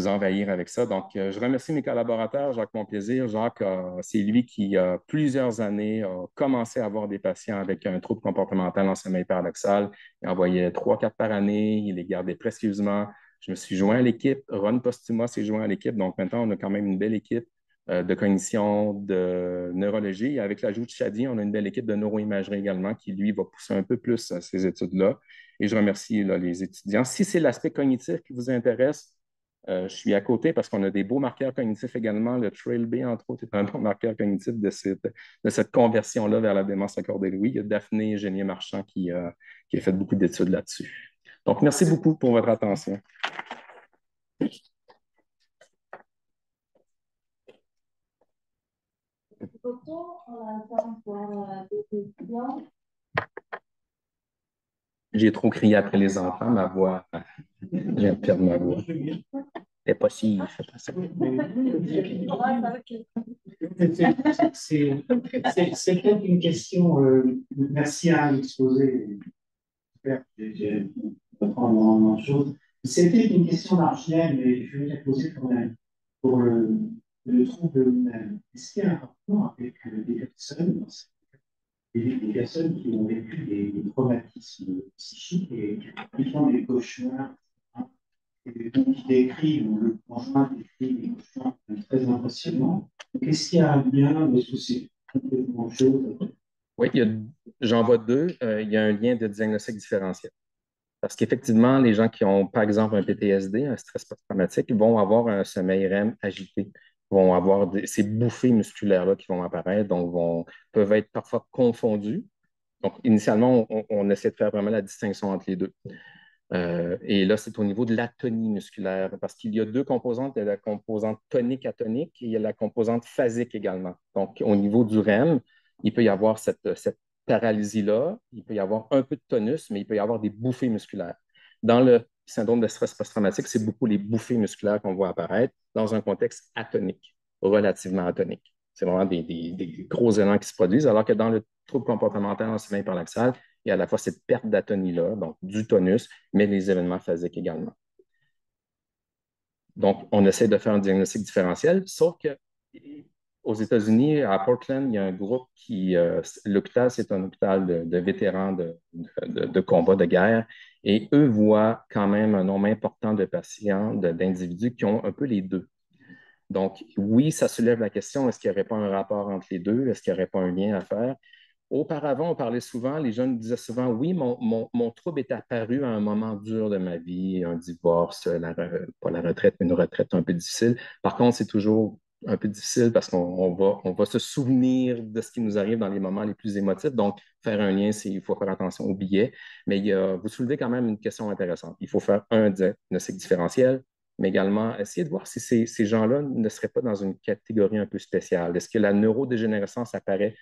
B: envahir avec ça. Donc, je remercie mes collaborateurs, Jacques Monplaisir. Jacques, c'est lui qui, a plusieurs années, a commencé à avoir des patients avec un trouble comportemental en sommeil paradoxal. Il envoyait 3-4 par année, il les gardait précieusement. Je me suis joint à l'équipe. Ron Postuma s'est joint à l'équipe. Donc, maintenant, on a quand même une belle équipe de cognition, de neurologie. Et avec l'ajout de Shadi, on a une belle équipe de neuroimagerie également qui, lui, va pousser un peu plus ces études-là. Et je remercie là, les étudiants. Si c'est l'aspect cognitif qui vous intéresse, je suis à côté parce qu'on a des beaux marqueurs cognitifs également. Le Trail B, entre autres, est un bon marqueur cognitif de cette conversion-là vers la démence accordée Louis. Il y a Daphné Génier-Marchand qui a fait beaucoup d'études là-dessus. Donc, merci beaucoup pour votre attention. J'ai trop crié après les enfants, ma voix, je viens de perdre ma voix. C'est pas si, je fais pas ça.
C: C'est peut-être une question, merci à l'exposé, j'espère que j'ai comprendre en chose. C'était une question marginale, mais je vais la poser quand même. Pour le trouble lui-même, est-ce qu'il y a un rapport avec des personnes, des personnes qui ont vécu des traumatismes psychiques et qui font des cauchemars, hein, et qui décrivent, ou le conjoint décrit des cauchemars très impressionnants, est-ce qu'il y a un lien ou est-ce que c'est complètement autre chose?
B: Oui, j'en vois deux. Il y a un lien de diagnostic différentiel. Parce qu'effectivement, les gens qui ont, par exemple, un PTSD, un stress post-traumatique, ils vont avoir un sommeil REM agité. Ils vont avoir ces bouffées musculaires-là qui vont apparaître, donc peuvent être parfois confondus. Donc, initialement, on essaie de faire vraiment la distinction entre les deux. Et là, c'est au niveau de l'atonie musculaire, parce qu'il y a deux composantes. Il y a la composante tonique-atonique et il y a la composante phasique également. Donc, au niveau du REM, il peut y avoir cette paralysie-là, il peut y avoir un peu de tonus, mais il peut y avoir des bouffées musculaires. Dans le syndrome de stress post-traumatique, c'est beaucoup les bouffées musculaires qu'on voit apparaître dans un contexte atonique, relativement atonique. C'est vraiment des gros élans qui se produisent, alors que dans le trouble comportemental en sommeil paradoxal, il y a à la fois cette perte d'atonie-là, donc du tonus, mais les événements phasiques également. Donc, on essaie de faire un diagnostic différentiel, sauf que aux États-Unis, à Portland, il y a un groupe l'hôpital, c'est un hôpital de vétérans de combat, de guerre, et eux voient quand même un nombre important de patients, d'individus qui ont un peu les deux. Donc, oui, ça soulève la question, est-ce qu'il n'y aurait pas un rapport entre les deux? Est-ce qu'il n'y aurait pas un lien à faire? Auparavant, on parlait souvent, les jeunes disaient souvent, oui, mon trouble est apparu à un moment dur de ma vie, un divorce, pas la retraite, mais une retraite un peu difficile. Par contre, c'est toujours un peu difficile parce qu'on va se souvenir de ce qui nous arrive dans les moments les plus émotifs. Donc, faire un lien, il faut faire attention aux billets. Mais vous soulevez quand même une question intéressante. Il faut faire un diagnostic différentiel, mais également essayer de voir si ces gens-là ne seraient pas dans une catégorie un peu spéciale. Est-ce que la neurodégénérescence apparaît?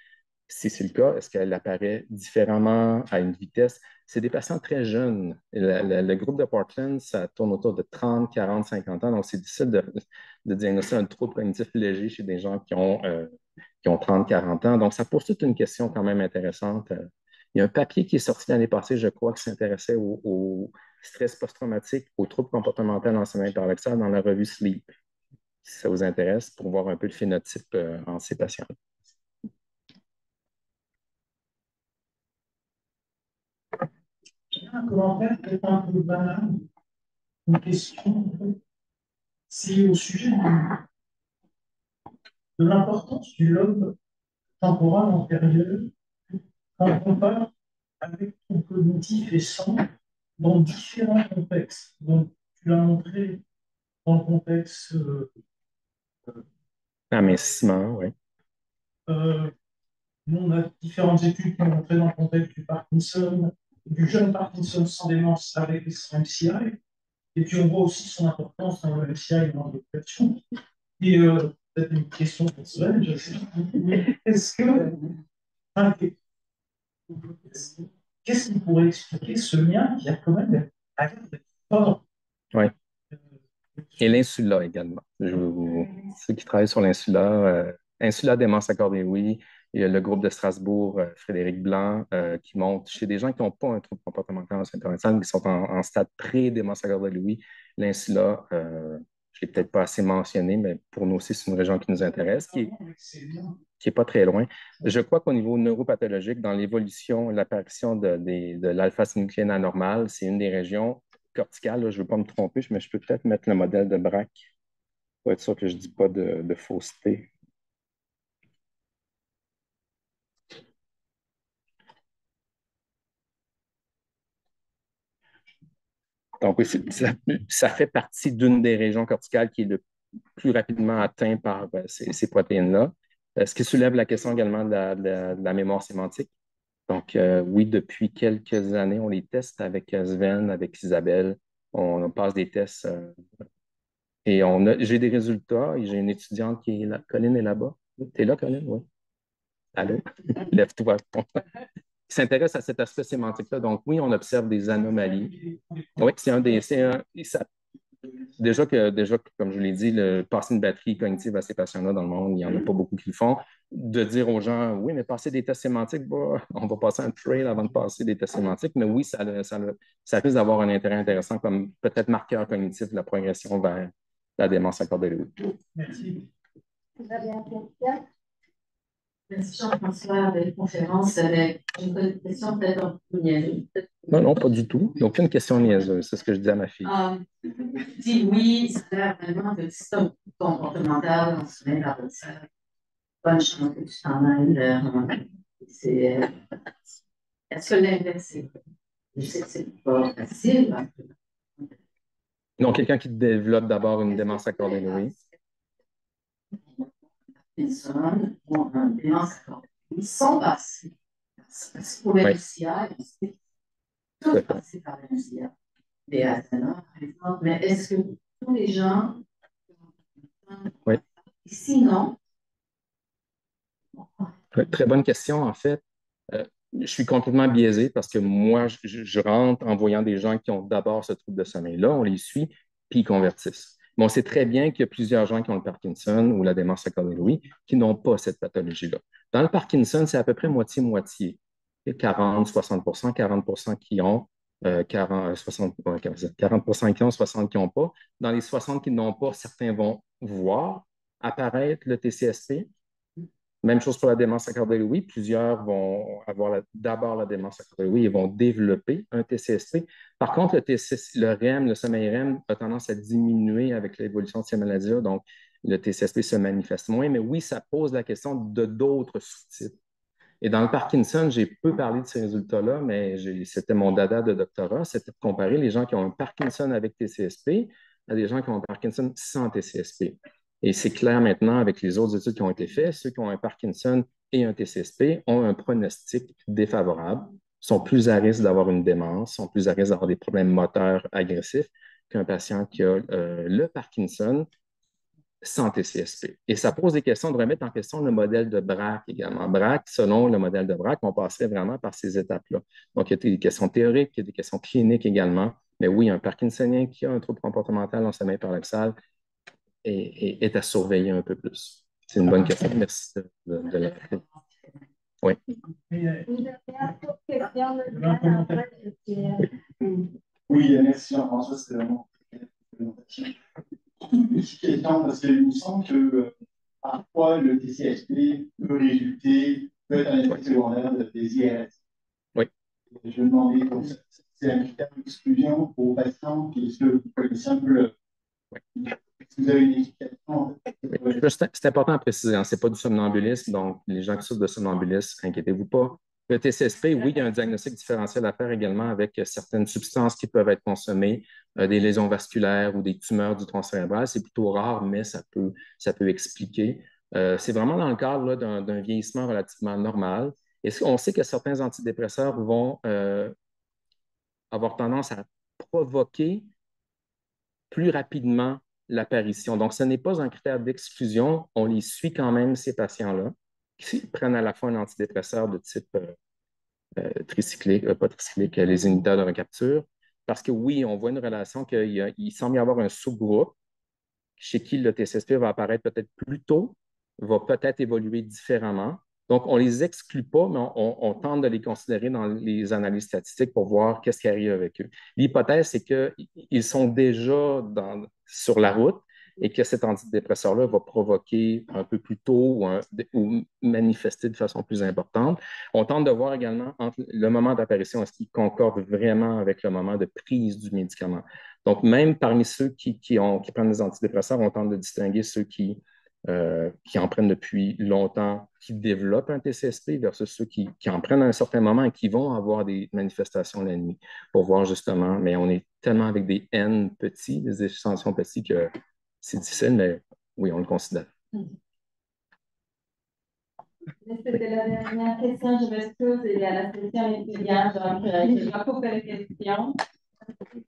B: Si c'est le cas, est-ce qu'elle apparaît différemment à une vitesse? C'est des patients très jeunes. Le groupe de Portland, ça tourne autour de 30, 40, 50 ans. Donc, c'est difficile de diagnostiquer un trouble cognitif léger chez des gens qui ont 30, 40 ans. Donc, ça pose toute une question quand même intéressante. Il y a un papier qui est sorti l'année passée, je crois, qui s'intéressait au stress post-traumatique, aux troubles comportementaux en sommeil paradoxal dans la revue Sleep. Si ça vous intéresse, pour voir un peu le phénotype en ces patients.
C: J'ai un commentaire peut-être un peu banal, une question. C'est au sujet de l'importance du lobe temporal antérieur quand on compare avec ton cognitif et sang dans différents contextes. Donc, tu l'as montré dans le contexte
B: Amincissement, oui.
C: nous, on a différentes études qui ont montré dans le contexte du Parkinson, du jeune Parkinson sans démence avec les MCI. Et puis, on voit aussi son importance dans le MCI et dans l'éducation. Et peut-être une question personnelle, je sais pas. Est-ce que, enfin, qu'est-ce qui pourrait expliquer ce lien qui a quand même avec fort?
B: Oui. Et l'insula également. Ceux qui travaillent sur l'insula, insula démence accordée, oui. Il y a le groupe de Strasbourg, Frédéric Blanc, qui montre chez des gens qui n'ont pas un trouble comportemental en international, mais qui sont en stade pré-démence accordée, oui. L'insula, je ne l'ai peut-être pas assez mentionné, mais pour nous aussi, c'est une région qui nous intéresse, qui est pas très loin. Je crois qu'au niveau neuropathologique, dans l'évolution, l'apparition de l'alpha-synucléine anormale, c'est une des régions corticales. Là, je ne veux pas me tromper, mais je peux peut-être mettre le modèle de Braque pour être sûr que je ne dis pas de fausseté. Donc, oui, ça fait partie d'une des régions corticales qui est le plus rapidement atteint par ces protéines-là. Ce qui soulève la question également de la mémoire sémantique. Donc, oui, depuis quelques années, on les teste avec Sven, avec Isabelle. On passe des tests et j'ai des résultats. Et j'ai une étudiante qui est là. Colline est là-bas. T'es là, Colline? Oui. Allô? Lève-toi. Qui s'intéresse à cet aspect sémantique-là. Donc, oui, on observe des anomalies. Oui, déjà que, comme je l'ai dit, passer une batterie cognitive à ces patients-là dans le monde, il n'y en a pas beaucoup qui le font. De dire aux gens, oui, mais passer des tests sémantiques, bah, on va passer un trail avant de passer des tests sémantiques, mais oui, ça risque d'avoir un intérêt intéressant comme peut-être marqueur cognitif de la progression vers la démence accordée.
C: Merci.
A: Très bien, Christian.
D: Merci Jean-François de la conférence. J'ai une question peut-être un peu niaiseuse.
B: Non, non, pas du tout. Il n'y a aucune question niaiseuse. C'est ce que je dis à ma fille.
D: Si oui, ça a l'air vraiment de système comportemental en sommeil paradoxal. bonne chance que tu t'en ailles. Est-ce que l'inverse est vrai? Je sais que c'est pas facile.
B: Donc, quelqu'un qui développe d'abord une démence accordée, oui.
D: Personnes ont une démence accordée. Ils sont passés. Parce que pour le MCI, on sait tous passés par le MCI. Des ASNA, par exemple. Mais est-ce que tous les gens.
B: Oui.
D: Sinon.
B: Très bonne question, en fait. Je suis complètement biaisé parce que moi, je rentre en voyant des gens qui ont d'abord ce trouble de sommeil-là, on les suit, puis ils convertissent. Mais on sait très bien qu'il y a plusieurs gens qui ont le Parkinson ou la démence accordée qui n'ont pas cette pathologie-là. Dans le Parkinson, c'est à peu près moitié-moitié. 40, 60 40 qui ont 40, 40 qui ont, 60 qui n'ont pas. Dans les 60 qui n'ont pas, certains vont voir apparaître le TCSP. Même chose pour la démence accordée, oui. Plusieurs vont avoir d'abord la démence accordée et vont développer un TCSP. Par contre, le REM, le sommeil REM, a tendance à diminuer avec l'évolution de ces maladies-là. Donc, le TCSP se manifeste moins. Mais oui, ça pose la question de d'autres sous-types. Et dans le Parkinson, j'ai peu parlé de ces résultats-là, mais c'était mon dada de doctorat, c'était de comparer les gens qui ont un Parkinson avec TCSP à des gens qui ont un Parkinson sans TCSP. Et c'est clair maintenant avec les autres études qui ont été faites, ceux qui ont un Parkinson et un TCSP ont un pronostic défavorable, sont plus à risque d'avoir une démence, sont plus à risque d'avoir des problèmes moteurs agressifs qu'un patient qui a le Parkinson sans TCSP. Et ça pose des questions de remettre en question le modèle de Braque également. Braque, selon le modèle de Braque, on passerait vraiment par ces étapes-là. Donc, il y a des questions théoriques, il y a des questions cliniques également. Mais oui, un Parkinsonien qui a un trouble comportemental en sommeil paradoxal est à surveiller un peu plus. C'est une bonne question. Merci de la réponse. Oui.
C: Oui, merci Jean-François, c'est vraiment présentatif. Une petite question, parce qu'il me semble que parfois le TCSP peut peut être un effet secondaire des IRS.
B: Oui.
C: Je me demandais, donc, c'est un critère d'exclusion pour les patients, est-ce que vous connaissez un peu le. Est-ce que vous avez une explication?
B: Oui. C'est important à préciser, hein, ce n'est pas du somnambulisme, donc les gens qui souffrent de somnambulisme, inquiétez-vous pas. Le TCSP, oui, il y a un diagnostic différentiel à faire également avec certaines substances qui peuvent être consommées, des lésions vasculaires ou des tumeurs du tronc cérébral. C'est plutôt rare, mais ça peut expliquer. C'est vraiment dans le cadre d'un vieillissement relativement normal. Et on sait que certains antidépresseurs vont avoir tendance à provoquer plus rapidement l'apparition. Donc, ce n'est pas un critère d'exclusion. On les suit quand même, ces patients-là, qui prennent à la fois un antidépresseur de type tricyclique, pas tricyclique, les inhibiteurs de recapture, parce que oui, on voit une relation qu'il semble y avoir un sous-groupe chez qui le TCSP va apparaître peut-être plus tôt, va peut-être évoluer différemment. Donc, on ne les exclut pas, mais on tente de les considérer dans les analyses statistiques pour voir qu'est-ce qui arrive avec eux. L'hypothèse, c'est qu'ils sont déjà sur la route et que cet antidépresseur-là va provoquer un peu plus tôt ou manifester de façon plus importante. On tente de voir également entre le moment d'apparition, est-ce qu'il concorde vraiment avec le moment de prise du médicament. Donc, même parmi ceux qui prennent des antidépresseurs, on tente de distinguer ceux qui en prennent depuis longtemps, qui développent un TCSP versus ceux qui en prennent à un certain moment et qui vont avoir des manifestations la nuit pour voir justement, mais on est tellement avec des N petits, des échantillons petits que c'est difficile, mais oui, on le considère.
A: C'était la dernière question, je m'excuse, il y a la session étudiante, donc je dois couper les questions.